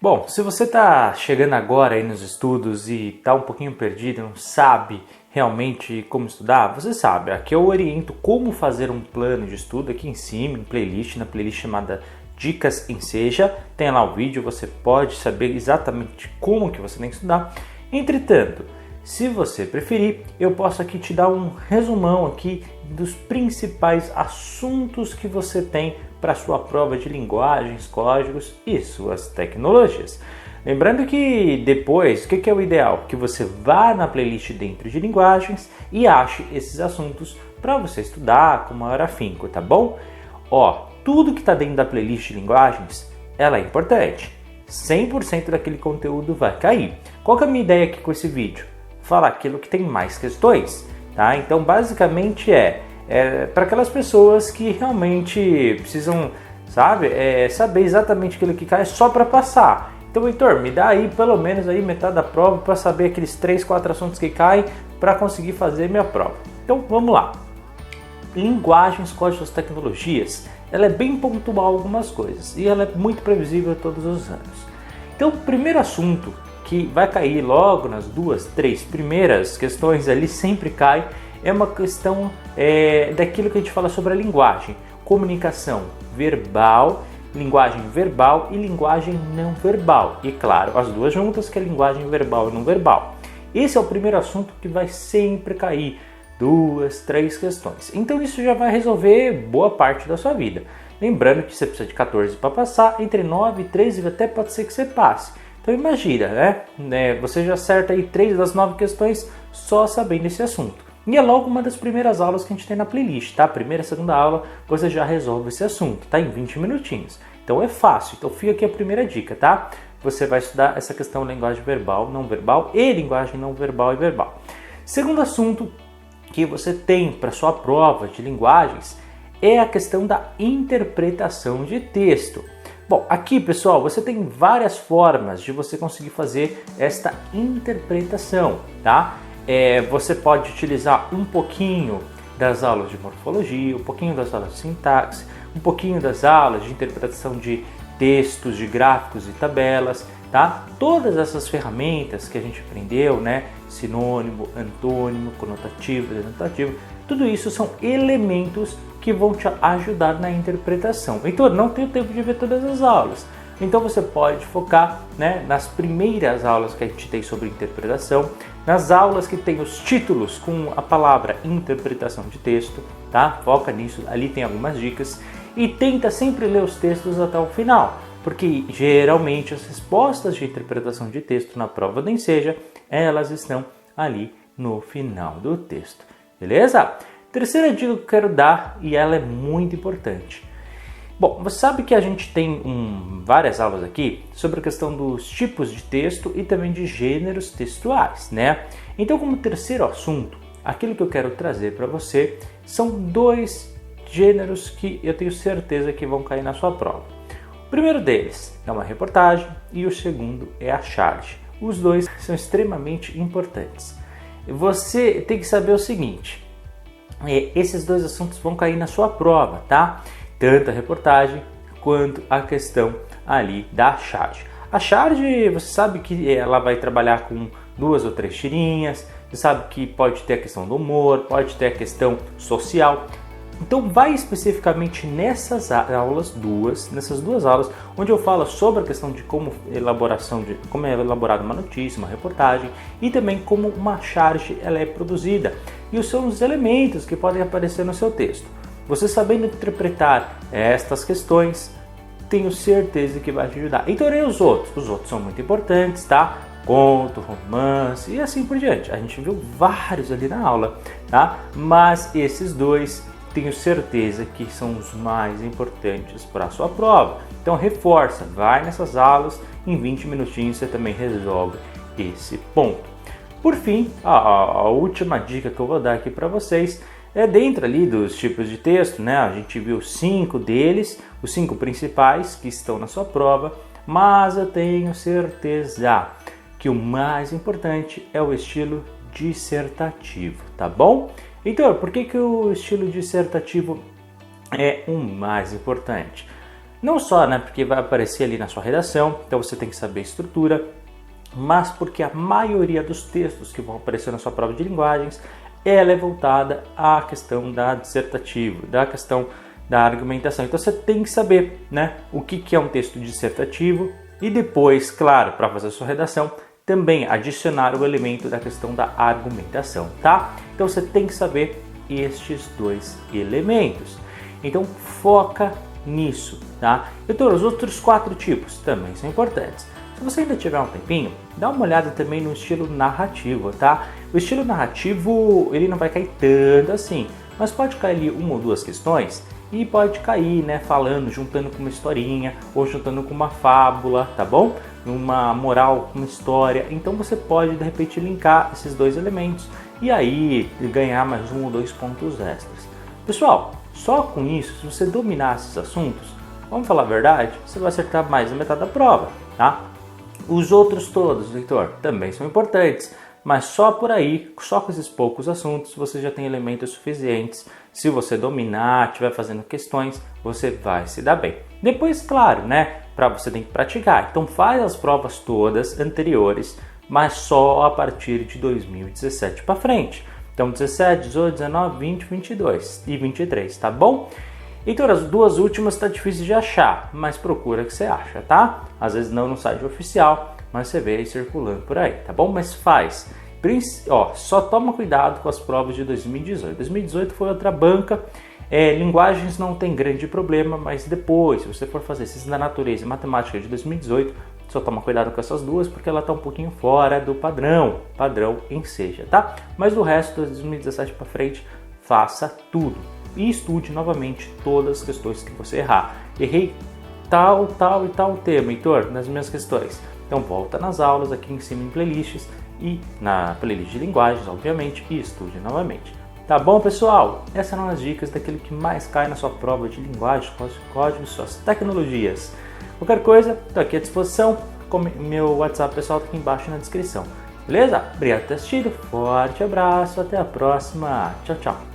Bom, se você está chegando agora aí nos estudos e está um pouquinho perdido, não sabe realmente como estudar, você sabe, aqui eu oriento como fazer um plano de estudo aqui em cima, na playlist chamada Dicas em Seja, tem lá o vídeo, você pode saber exatamente como que você tem que estudar. Entretanto, se você preferir, eu posso aqui te dar um resumão aqui dos principais assuntos que você tem para sua prova de linguagens, códigos e suas tecnologias. Lembrando que depois, o que é o ideal? Que você vá na playlist dentro de linguagens e ache esses assuntos para você estudar com maior afinco, tá bom? Ó, tudo que está dentro da playlist de linguagens, ela é importante. 100% daquele conteúdo vai cair. Qual que é a minha ideia aqui com esse vídeo? Falar aquilo que tem mais questões, tá? Então, basicamente para aquelas pessoas que realmente precisam, saber exatamente aquilo que cai só para passar. Então, Heitor, me dá aí pelo menos aí metade da prova para saber aqueles 3, 4 assuntos que caem para conseguir fazer minha prova. Então, vamos lá. Linguagens, códigos, tecnologias, ela é bem pontual algumas coisas e ela é muito previsível todos os anos. Então, o primeiro assunto que vai cair logo nas 2, 3 primeiras questões ali, sempre cai, é uma questão daquilo que a gente fala sobre a linguagem, comunicação verbal, linguagem verbal e linguagem não verbal. E claro, as duas juntas, que é linguagem verbal e não verbal. Esse é o primeiro assunto que vai sempre cair, 2, 3 questões. Então isso já vai resolver boa parte da sua vida. Lembrando que você precisa de 14 para passar, entre 9 e 13 até pode ser que você passe. Então imagina, né? Você já acerta aí 3 das 9 questões só sabendo esse assunto. E é logo uma das primeiras aulas que a gente tem na playlist, tá? Primeira e segunda aula você já resolve esse assunto, tá? Em 20 minutinhos. Então é fácil. Então fica aqui a primeira dica, tá? Você vai estudar essa questão linguagem verbal, não verbal e linguagem não verbal e verbal. Segundo assunto que você tem para sua prova de linguagens é a questão da interpretação de texto. Bom, aqui pessoal, você tem várias formas de você conseguir fazer esta interpretação, tá? Você pode utilizar um pouquinho das aulas de morfologia, um pouquinho das aulas de sintaxe, um pouquinho das aulas de interpretação de textos, de gráficos e tabelas, tá? Todas essas ferramentas que a gente aprendeu, né? Sinônimo, antônimo, conotativo, denotativo, tudo isso são elementos que vão te ajudar na interpretação. Então, não tenho tempo de ver todas as aulas. Então você pode focar, né, nas primeiras aulas que a gente tem sobre interpretação, nas aulas que tem os títulos com a palavra interpretação de texto, tá? Foca nisso, ali tem algumas dicas e tenta sempre ler os textos até o final, porque geralmente as respostas de interpretação de texto na prova do Enseja, elas estão ali no final do texto, beleza? Terceira dica que eu quero dar, e ela é muito importante. Bom, você sabe que a gente tem várias aulas aqui sobre a questão dos tipos de texto e também de gêneros textuais, né? Então, como terceiro assunto, aquilo que eu quero trazer para você são 2 gêneros que eu tenho certeza que vão cair na sua prova. O primeiro deles é uma reportagem e o segundo é a charge. Os dois são extremamente importantes. Você tem que saber o seguinte, esses 2 assuntos vão cair na sua prova, tá? Tanto a reportagem quanto a questão ali da charge. A charge, você sabe que ela vai trabalhar com 2 ou 3 tirinhas, você sabe que pode ter a questão do humor, pode ter a questão social. Então vai especificamente nessas duas aulas, onde eu falo sobre a questão de como é elaborada uma notícia, uma reportagem e também como uma charge ela é produzida. E são os elementos que podem aparecer no seu texto. Você sabendo interpretar estas questões, tenho certeza que vai te ajudar. Então, os outros são muito importantes, tá? Conto, romance e assim por diante. A gente viu vários ali na aula, tá? Mas esses 2, tenho certeza que são os mais importantes para a sua prova. Então, reforça, vai nessas aulas, em 20 minutinhos você também resolve esse ponto. Por fim, a última dica que eu vou dar aqui para vocês é dentro ali dos tipos de texto, né? A gente viu 5 deles, os 5 principais que estão na sua prova, mas eu tenho certeza que o mais importante é o estilo dissertativo, tá bom? Então, por que o estilo dissertativo é o mais importante? Não só, né, porque vai aparecer ali na sua redação, então você tem que saber a estrutura, mas porque a maioria dos textos que vão aparecer na sua prova de linguagens, ela é voltada à questão da dissertativa, da questão da argumentação. Então você tem que saber, né, o que é um texto dissertativo e depois, claro, para fazer a sua redação, também adicionar o elemento da questão da argumentação, tá? Então você tem que saber estes dois elementos. Então foca nisso, tá? Então os outros 4 tipos também são importantes. Se você ainda tiver um tempinho, dá uma olhada também no estilo narrativo, tá? O estilo narrativo, ele não vai cair tanto assim, mas pode cair ali 1 ou 2 questões e pode cair, né, falando, juntando com uma historinha ou juntando com uma fábula, tá bom? Uma moral com uma história. Então você pode de repente linkar esses 2 elementos e aí ganhar mais 1 ou 2 pontos extras. Pessoal, só com isso, se você dominar esses assuntos, vamos falar a verdade, você vai acertar mais da metade da prova, tá? Os outros todos, Heitor, também são importantes, mas só por aí, só com esses poucos assuntos, você já tem elementos suficientes. Se você dominar, estiver fazendo questões, você vai se dar bem. Depois, claro, né, você tem que praticar. Então faz as provas todas anteriores, mas só a partir de 2017 para frente. Então 17, 18, 19, 20, 22 e 23, tá bom? Então as 2 últimas tá difícil de achar, mas procura que você acha, tá? Às vezes não no site oficial, mas você vê aí circulando por aí, tá bom? Mas faz. Só toma cuidado com as provas de 2018. 2018 foi outra banca. Linguagens não tem grande problema, mas depois, se você for fazer ciências da natureza e matemática de 2018, só toma cuidado com essas 2, porque ela está um pouquinho fora do padrão Enseja, tá? Mas do resto, de 2017 para frente, faça tudo. E estude novamente todas as questões que você errar. Errei tal e tal tema, Heitor, nas minhas questões. Então volta nas aulas aqui em cima em playlists e na playlist de linguagens, obviamente, e estude novamente. Tá bom, pessoal? Essas eram as dicas daquilo que mais cai na sua prova de linguagem, códigos, suas tecnologias. Qualquer coisa, estou aqui à disposição. Meu WhatsApp pessoal está aqui embaixo na descrição. Beleza? Obrigado por ter assistido. Forte abraço. Até a próxima. Tchau, tchau.